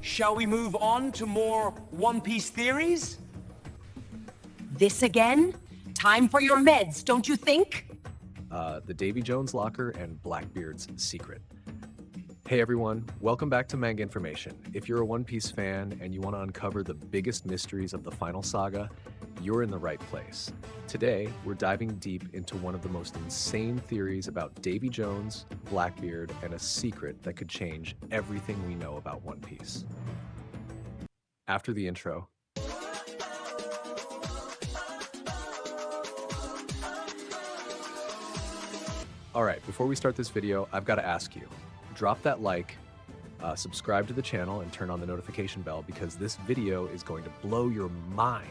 Shall we move on to more One Piece theories? This again? Time for your meds, don't you think? The Davy Jones locker and Blackbeard's secret. Hey everyone, welcome back to Manga Information. If you're a One Piece fan and you want to uncover the biggest mysteries of the final saga, you're in the right place. Today, we're diving deep into one of the most insane theories about Davy Jones, Blackbeard, and a secret that could change everything we know about One Piece. After the intro, Alright, before we start this video, I've got to ask you, drop that like, subscribe to the channel, and turn on the notification bell because this video is going to blow your mind.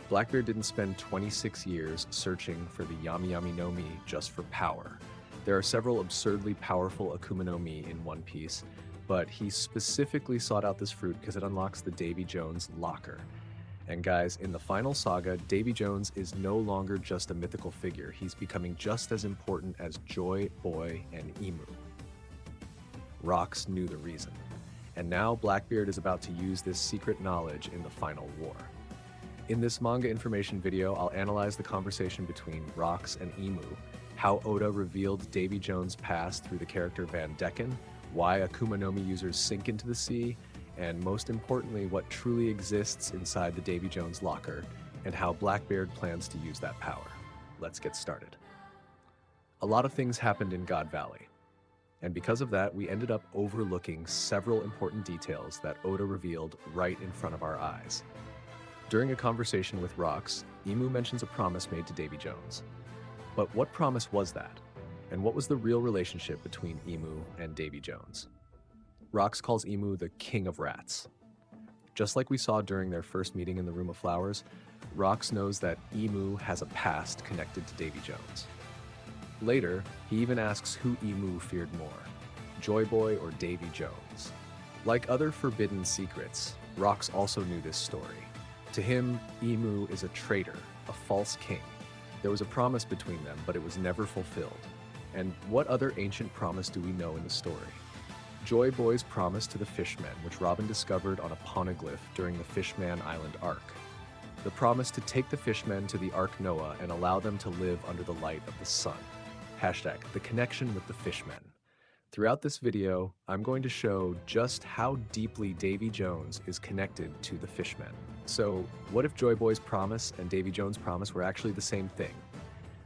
Blackbeard didn't spend 26 years searching for the Yami Yami no Mi just for power. There are several absurdly powerful Akuma no Mi in One Piece, but he specifically sought out this fruit because it unlocks the Davy Jones locker. And guys, in the final saga, Davy Jones is no longer just a mythical figure. He's becoming just as important as Joy Boy and Emu. Rox knew the reason. And now Blackbeard is about to use this secret knowledge in the final war. In this manga information video, I'll analyze the conversation between Rox and Emu, how Oda revealed Davy Jones' past through the character Vander Decken, why Akuma no Mi users sink into the sea, and most importantly, what truly exists inside the Davy Jones locker, and how Blackbeard plans to use that power. Let's get started. A lot of things happened in God Valley, and because of that, we ended up overlooking several important details that Oda revealed right in front of our eyes. During a conversation with Rox, Emu mentions a promise made to Davy Jones. But what promise was that? And what was the real relationship between Emu and Davy Jones? Rox calls Emu the King of Rats. Just like we saw during their first meeting in the Room of Flowers, Rox knows that Emu has a past connected to Davy Jones. Later, he even asks who Emu feared more, Joy Boy or Davy Jones. Like other forbidden secrets, Rox also knew this story. To him, Emu is a traitor, a false king. There was a promise between them, but it was never fulfilled. And what other ancient promise do we know in the story? Joy Boy's promise to the Fishmen, which Robin discovered on a poneglyph during the Fishman Island arc. The promise to take the Fishmen to the Ark Noah and allow them to live under the light of the sun. Hashtag the connection with the Fishmen. Throughout this video, I'm going to show just how deeply Davy Jones is connected to the Fishmen. So, what if Joy Boy's promise and Davy Jones' promise were actually the same thing?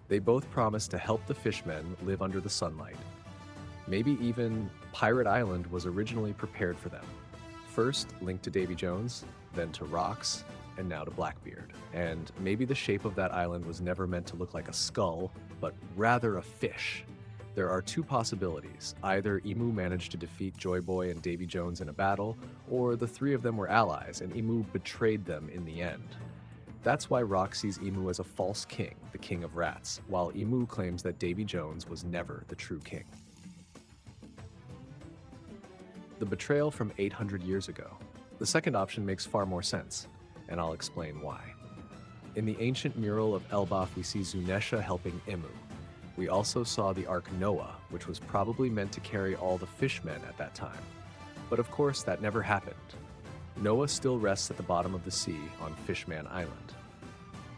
They both promised to help the Fishmen live under the sunlight. Maybe even Pirate Island was originally prepared for them. First, linked to Davy Jones, then to Rox, and now to Blackbeard. And maybe the shape of that island was never meant to look like a skull, but rather a fish. There are two possibilities. Either Emu managed to defeat Joy Boy and Davy Jones in a battle, or the three of them were allies, and Emu betrayed them in the end. That's why Rox sees Emu as a false king, the King of Rats, while Emu claims that Davy Jones was never the true king. The betrayal from 800 years ago. The second option makes far more sense, and I'll explain why. In the ancient mural of Elbaf, we see Zunesha helping Emu. We also saw the Ark Noah, which was probably meant to carry all the fishmen at that time. But of course, that never happened. Noah still rests at the bottom of the sea on Fishman Island.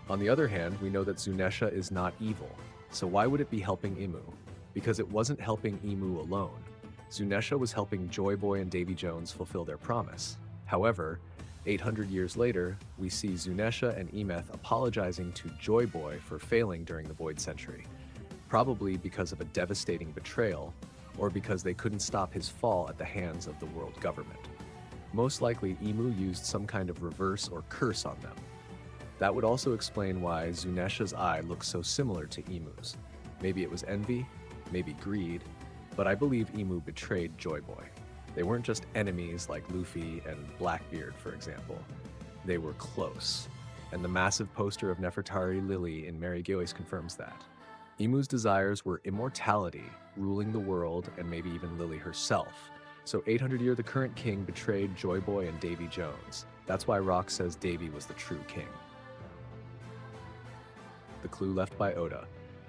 On the other hand, we know that Zunesha is not evil, so why would it be helping Emu? Because it wasn't helping Emu alone. Zunesha was helping Joy Boy and Davy Jones fulfill their promise. However, 800 years later, we see Zunesha and Emeth apologizing to Joy Boy for failing during the Void Century, probably because of a devastating betrayal, or because they couldn't stop his fall at the hands of the world government. Most likely, Emu used some kind of reverse or curse on them. That would also explain why Zunesha's eye looks so similar to Emu's. Maybe it was envy, maybe greed, but I believe Emu betrayed Joy Boy. They weren't just enemies like Luffy and Blackbeard, for example. They were close, and the massive poster of Nefertari Lily in Mary Gillies confirms that. Emu's desires were immortality, ruling the world, and maybe even Lily herself. So 800 year the current king betrayed Joy Boy and Davy Jones. That's why Rox says Davy was the true king. The clue left by Oda.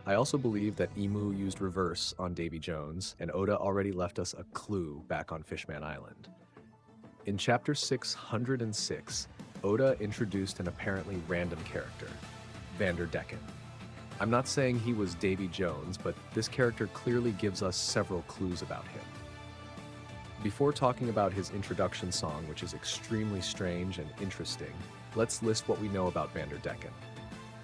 I also believe that Emu used reverse on Davy Jones, and Oda already left us a clue back on Fishman Island. In chapter 606, Oda introduced an apparently random character, Vander Decken. I'm not saying he was Davy Jones, but this character clearly gives us several clues about him. Before talking about his introduction song, which is extremely strange and interesting, let's list what we know about Vander Decken.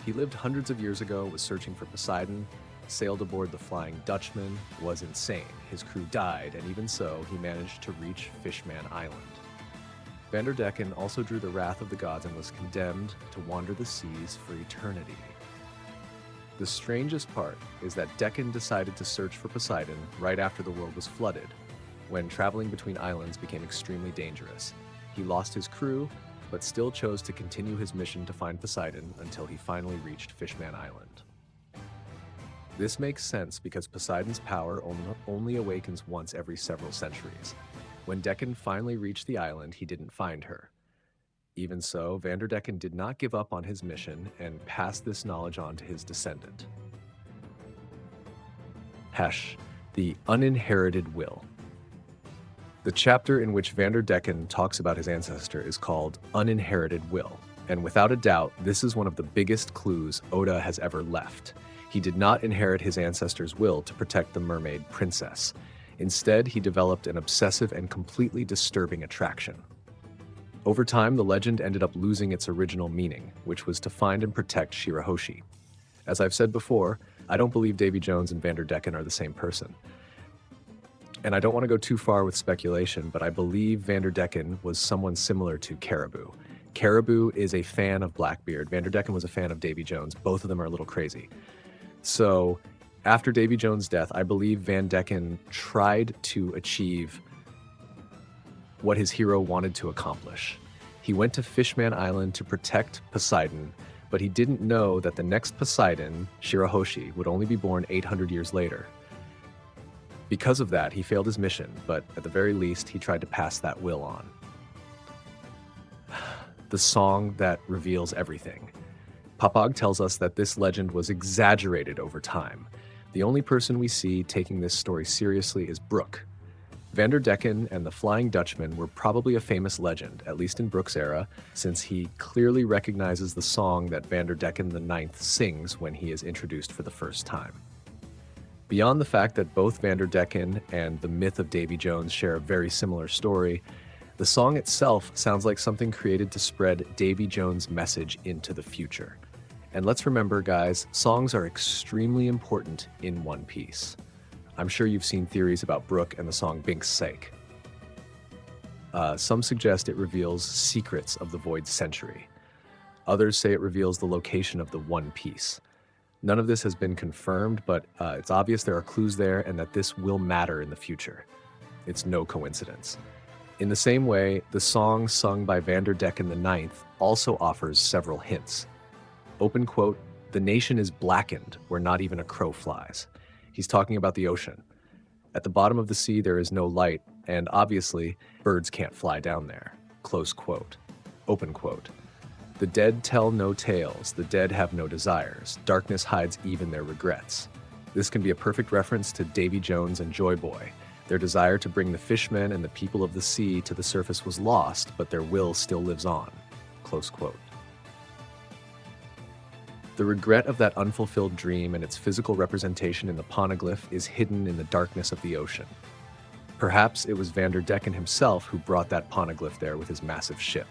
He lived hundreds of years ago, was searching for Poseidon, sailed aboard the Flying Dutchman, was insane. His crew died, and even so, he managed to reach Fishman Island. Vander Decken also drew the wrath of the gods and was condemned to wander the seas for eternity. The strangest part is that Decken decided to search for Poseidon right after the world was flooded, when traveling between islands became extremely dangerous. He lost his crew, but still chose to continue his mission to find Poseidon until he finally reached Fishman Island. This makes sense because Poseidon's power only awakens once every several centuries. When Decken finally reached the island, he didn't find her. Even so, Vander Decken did not give up on his mission and passed this knowledge on to his descendant. Hesh, the uninherited will. The chapter in which Vander Decken talks about his ancestor is called Uninherited Will, and without a doubt, this is one of the biggest clues Oda has ever left. He did not inherit his ancestor's will to protect the mermaid princess. Instead, he developed an obsessive and completely disturbing attraction. Over time, the legend ended up losing its original meaning, which was to find and protect Shirahoshi. As I've said before, I don't believe Davy Jones and Vander Decken are the same person. And I don't want to go too far with speculation, but I believe Vander Decken was someone similar to Caribou. Caribou is a fan of Blackbeard. Vander Decken was a fan of Davy Jones. Both of them are a little crazy. So, after Davy Jones' death, I believe Van Decken tried to achieve what his hero wanted to accomplish. He went to Fishman Island to protect Poseidon, but he didn't know that the next Poseidon, Shirahoshi, would only be born 800 years later. Because of that, he failed his mission, but at the very least, he tried to pass that will on. The song that reveals everything. Papag tells us that this legend was exaggerated over time. The only person we see taking this story seriously is Brook. Vander Decken and the Flying Dutchman were probably a famous legend, at least in Brook's era, since he clearly recognizes the song that Vander Decken IX sings when he is introduced for the first time. Beyond the fact that both Vander Decken and the myth of Davy Jones share a very similar story, the song itself sounds like something created to spread Davy Jones' message into the future. And let's remember, guys, songs are extremely important in One Piece. I'm sure you've seen theories about Brook and the song Bink's Sake. Some suggest it reveals secrets of the Void Century. Others say it reveals the location of the One Piece. None of this has been confirmed, but it's obvious there are clues there and that this will matter in the future. It's no coincidence. In the same way, the song sung by Vander Decken IX also offers several hints. Open quote, "The nation is blackened where not even a crow flies." He's talking about the ocean. At the bottom of the sea there is no light, and obviously, birds can't fly down there. Close quote. Open quote. "The dead tell no tales, the dead have no desires. Darkness hides even their regrets." This can be a perfect reference to Davy Jones and Joy Boy. Their desire to bring the fishmen and the people of the sea to the surface was lost, but their will still lives on. Close quote. The regret of that unfulfilled dream and its physical representation in the poneglyph is hidden in the darkness of the ocean. Perhaps it was Vander Decken himself who brought that poneglyph there with his massive ship.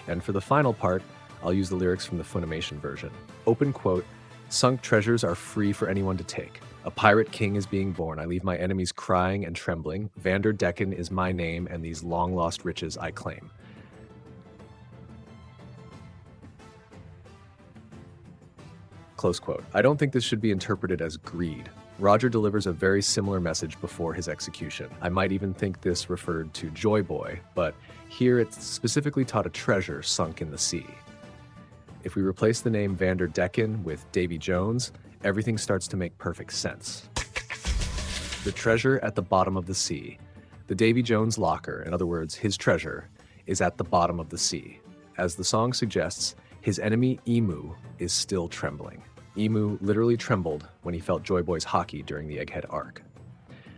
And for the final part, I'll use the lyrics from the Funimation version. Open quote, "Sunk treasures are free for anyone to take. A pirate king is being born. I leave my enemies crying and trembling. Vander Decken is my name, and these long-lost riches I claim." Close quote. I don't think this should be interpreted as greed. Roger delivers a very similar message before his execution. I might even think this referred to Joy Boy, but here it specifically taught a treasure sunk in the sea. If we replace the name Vander Decken with Davy Jones, everything starts to make perfect sense. The treasure at the bottom of the sea. The Davy Jones locker, in other words, his treasure, is at the bottom of the sea. As the song suggests, his enemy Emu is still trembling. Emu literally trembled when he felt Joy Boy's haki during the Egghead arc.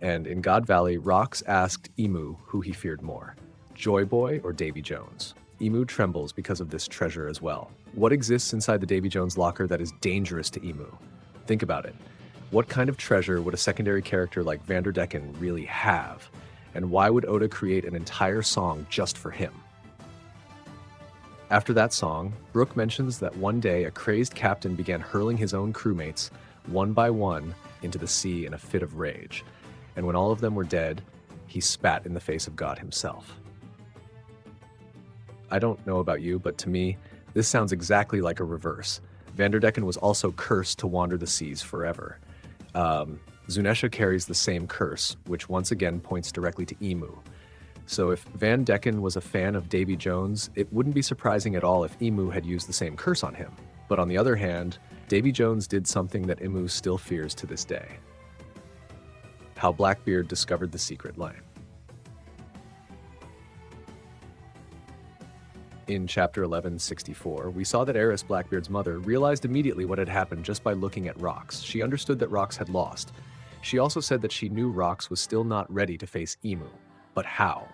And in God Valley, Rox asked Emu who he feared more, Joy Boy or Davy Jones? Emu trembles because of this treasure as well. What exists inside the Davy Jones locker that is dangerous to Emu? Think about it. What kind of treasure would a secondary character like Vander Decken really have? And why would Oda create an entire song just for him? After that song, Brook mentions that one day a crazed captain began hurling his own crewmates, one by one, into the sea in a fit of rage. And when all of them were dead, he spat in the face of God himself. I don't know about you, but to me, this sounds exactly like a reverse. Vander Decken was also cursed to wander the seas forever. Zunesha carries the same curse, which once again points directly to Emu. So if Van Decken was a fan of Davy Jones, it wouldn't be surprising at all if Emu had used the same curse on him. But on the other hand, Davy Jones did something that Emu still fears to this day. How Blackbeard discovered the secret line. In chapter 1164, we saw that Eris, Blackbeard's mother, realized immediately what had happened just by looking at Rox. She understood that Rox had lost. She also said that she knew Rox was still not ready to face Emu. But how?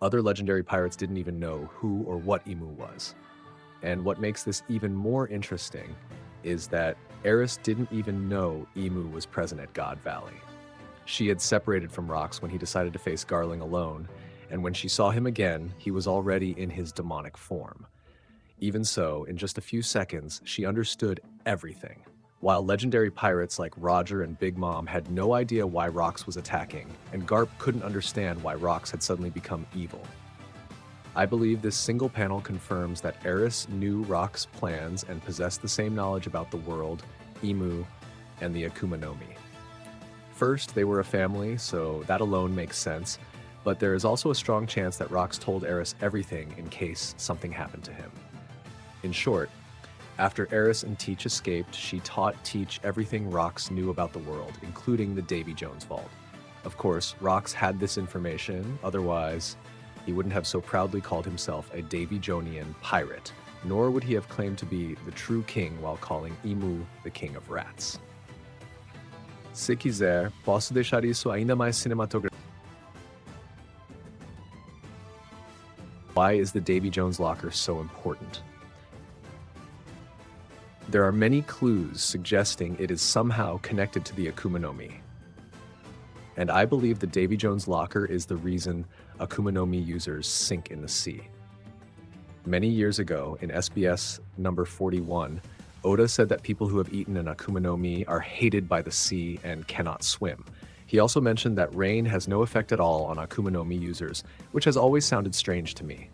Other legendary pirates didn't even know who or what Emu was. And what makes this even more interesting is that Eris didn't even know Emu was present at God Valley. She had separated from Rox when he decided to face Garling alone, and when she saw him again, he was already in his demonic form. Even so, in just a few seconds, she understood everything. While legendary pirates like Roger and Big Mom had no idea why Rox was attacking, and Garp couldn't understand why Rox had suddenly become evil. I believe this single panel confirms that Eris knew Rox's plans and possessed the same knowledge about the world, Emu, and the Akuma no Mi. First, they were a family, so that alone makes sense, but there is also a strong chance that Rox told Eris everything in case something happened to him. In short, after Eris and Teach escaped, she taught Teach everything Rox knew about the world, including the Davy Jones vault. Of course, Rox had this information, otherwise he wouldn't have so proudly called himself a Davy Jonian pirate, nor would he have claimed to be the true king while calling Emu the king of rats. Se quiser, posso deixar isso ainda mais cinematográfico. Why is the Davy Jones locker so important? There are many clues suggesting it is somehow connected to the Akuma no Mi. And I believe the Davy Jones locker is the reason Akuma no Mi users sink in the sea. Many years ago, in SBS number 41, Oda said that people who have eaten an Akuma no Mi are hated by the sea and cannot swim. He also mentioned that rain has no effect at all on Akuma no Mi users, which has always sounded strange to me.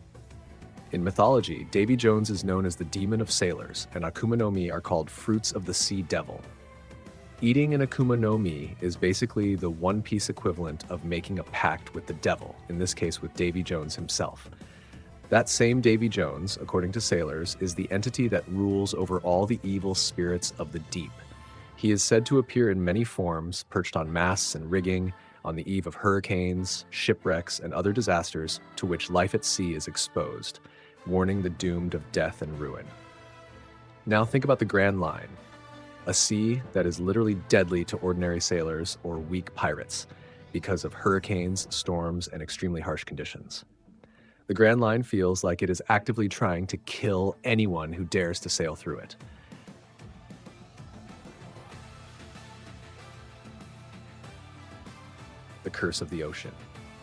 In mythology, Davy Jones is known as the demon of sailors, and Akuma no Mi are called fruits of the sea devil. Eating an Akuma no Mi is basically the One Piece equivalent of making a pact with the devil, in this case with Davy Jones himself. That same Davy Jones, according to sailors, is the entity that rules over all the evil spirits of the deep. He is said to appear in many forms, perched on masts and rigging, on the eve of hurricanes, shipwrecks, and other disasters to which life at sea is exposed, warning the doomed of death and ruin. Now think about the Grand Line, a sea that is literally deadly to ordinary sailors or weak pirates because of hurricanes, storms, and extremely harsh conditions. The Grand Line feels like it is actively trying to kill anyone who dares to sail through it. The curse of the ocean.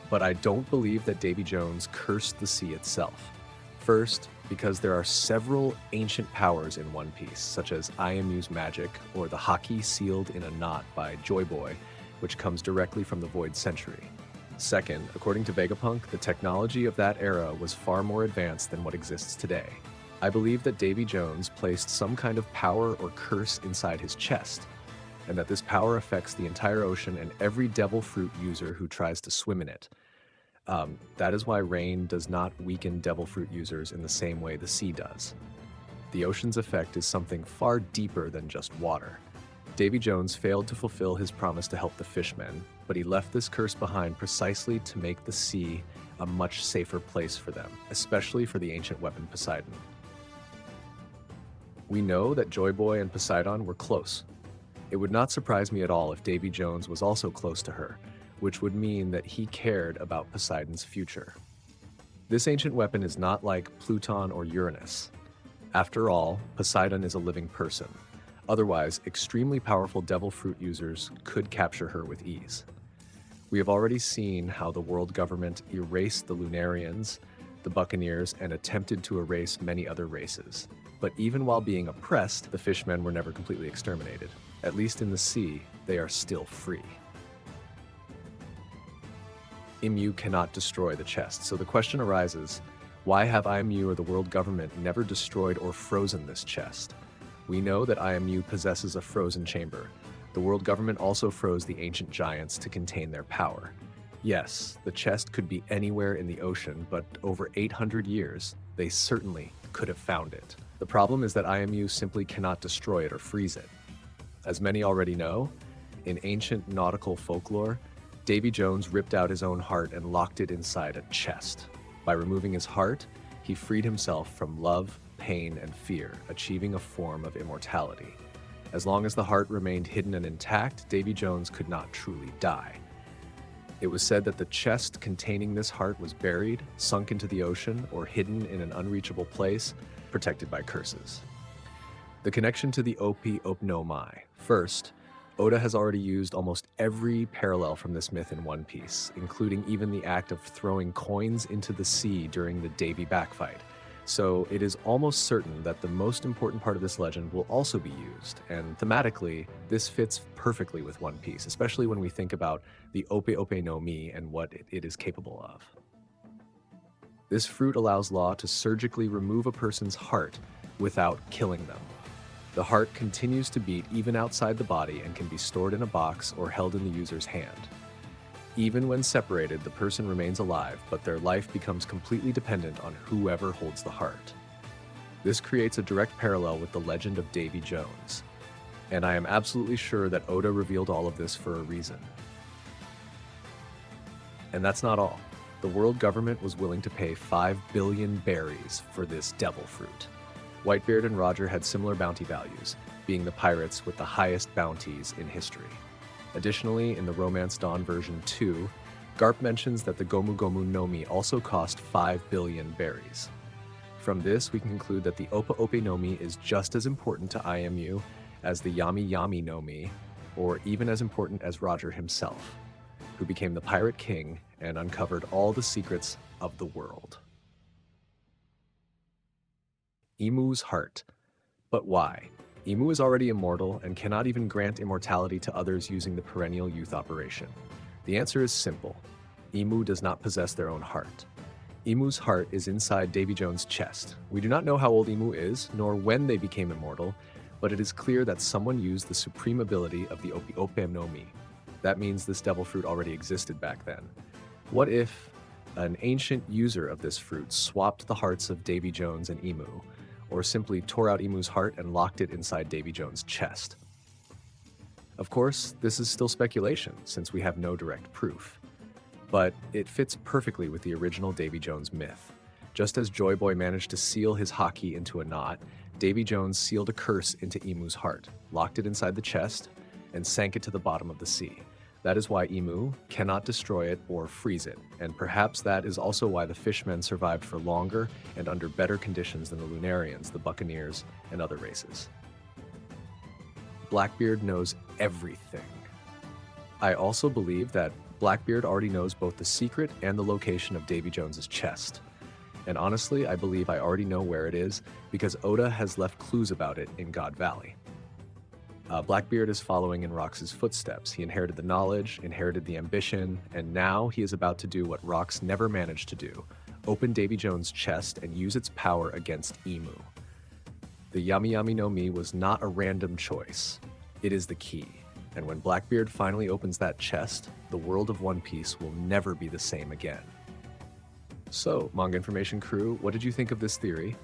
But I don't believe that Davy Jones cursed the sea itself. First, because there are several ancient powers in One Piece, such as IMU's magic or the haki sealed in a knot by Joy Boy, which comes directly from the Void Century. Second, according to Vegapunk, the technology of that era was far more advanced than what exists today. I believe that Davy Jones placed some kind of power or curse inside his chest, and that this power affects the entire ocean and every devil fruit user who tries to swim in it. That is why rain does not weaken devil fruit users in the same way the sea does. The ocean's effect is something far deeper than just water. Davy Jones failed to fulfill his promise to help the fishmen, but he left this curse behind precisely to make the sea a much safer place for them, especially for the ancient weapon Poseidon. We know that Joy Boy and Poseidon were close. It would not surprise me at all if Davy Jones was also close to her, which would mean that he cared about Poseidon's future. This ancient weapon is not like Pluton or Uranus. After all, Poseidon is a living person. Otherwise, extremely powerful devil fruit users could capture her with ease. We have already seen how the world government erased the Lunarians, the Buccaneers, and attempted to erase many other races. But even while being oppressed, the fishmen were never completely exterminated. At least in the sea, they are still free. IMU cannot destroy the chest, so the question arises, why have IMU or the world government never destroyed or frozen this chest? We know that IMU possesses a frozen chamber. The world government also froze the ancient giants to contain their power. Yes, the chest could be anywhere in the ocean, but over 800 years, they certainly could have found it. The problem is that IMU simply cannot destroy it or freeze it. As many already know, in ancient nautical folklore, Davy Jones ripped out his own heart and locked it inside a chest. By removing his heart, he freed himself from love, pain, and fear, achieving a form of immortality. As long as the heart remained hidden and intact, Davy Jones could not truly die. It was said that the chest containing this heart was buried, sunk into the ocean, or hidden in an unreachable place, protected by curses. The connection to the Opi Opnomai. First, Oda has already used almost every parallel from this myth in One Piece, including even the act of throwing coins into the sea during the Davy backfight. So it is almost certain that the most important part of this legend will also be used, and thematically, this fits perfectly with One Piece, especially when we think about the Ope Ope no Mi and what it is capable of. This fruit allows Law to surgically remove a person's heart without killing them. The heart continues to beat even outside the body and can be stored in a box or held in the user's hand. Even when separated, the person remains alive, but their life becomes completely dependent on whoever holds the heart. This creates a direct parallel with the legend of Davy Jones, and I am absolutely sure that Oda revealed all of this for a reason. And that's not all. The world government was willing to pay 5 billion berries for this devil fruit. Whitebeard and Roger had similar bounty values, being the pirates with the highest bounties in history. Additionally, in the Romance Dawn version 2, Garp mentions that the Gomu Gomu no Mi also cost 5 billion berries. From this, we can conclude that the Opa Ope no Mi is just as important to IMU as the Yami Yami no Mi, or even as important as Roger himself, who became the Pirate King and uncovered all the secrets of the world. Imu's heart. But why? Imu is already immortal and cannot even grant immortality to others using the perennial youth operation. The answer is simple. Imu does not possess their own heart. Imu's heart is inside Davy Jones' chest. We do not know how old Imu is, nor when they became immortal, but it is clear that someone used the supreme ability of the Opi Opem no Mi. That means this devil fruit already existed back then. What if an ancient user of this fruit swapped the hearts of Davy Jones and Imu, or simply tore out Imu's heart and locked it inside Davy Jones' chest? Of course, this is still speculation, since we have no direct proof. But it fits perfectly with the original Davy Jones myth. Just as Joy Boy managed to seal his hockey into a knot, Davy Jones sealed a curse into Imu's heart, locked it inside the chest, and sank it to the bottom of the sea. That is why Imu cannot destroy it or freeze it, and perhaps that is also why the fishmen survived for longer and under better conditions than the Lunarians, the Buccaneers, and other races. Blackbeard knows everything. I also believe that Blackbeard already knows both the secret and the location of Davy Jones's chest. And honestly, I believe I already know where it is because Oda has left clues about it in God Valley. Blackbeard is following in Rox's footsteps. He inherited the knowledge, inherited the ambition, and now he is about to do what Rox never managed to do, open Davy Jones' chest and use its power against Imu. The Yami Yami no Mi was not a random choice. It is the key. And when Blackbeard finally opens that chest, the world of One Piece will never be the same again. So, Manga Information crew, what did you think of this theory?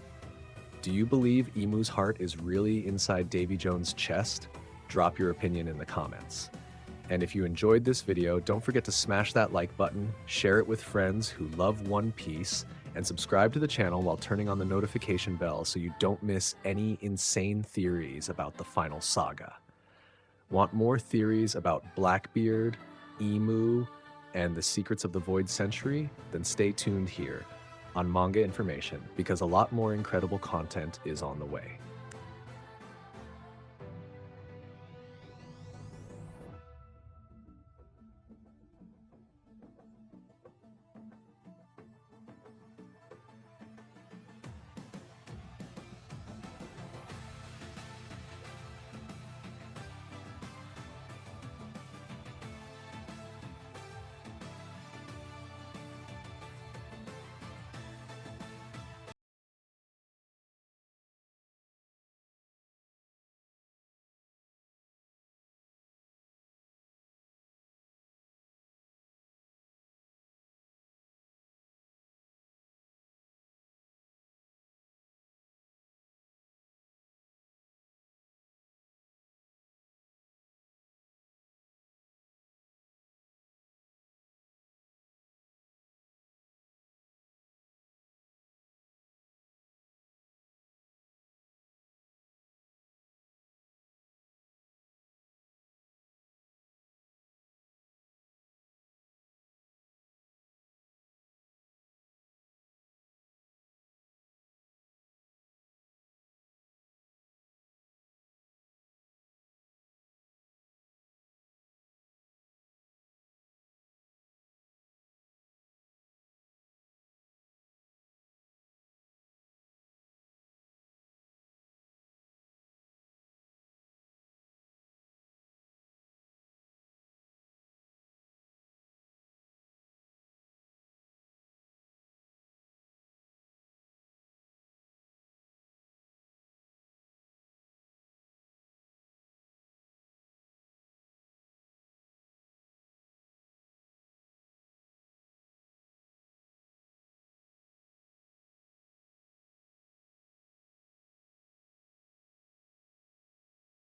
Do you believe Imu's heart is really inside Davy Jones' chest? Drop your opinion in the comments. And if you enjoyed this video, don't forget to smash that like button, share it with friends who love One Piece, and subscribe to the channel while turning on the notification bell so you don't miss any insane theories about the final saga. Want more theories about Blackbeard, Imu, and the secrets of the Void Century? Then stay tuned here. on Manga Information because a lot more incredible content is on the way.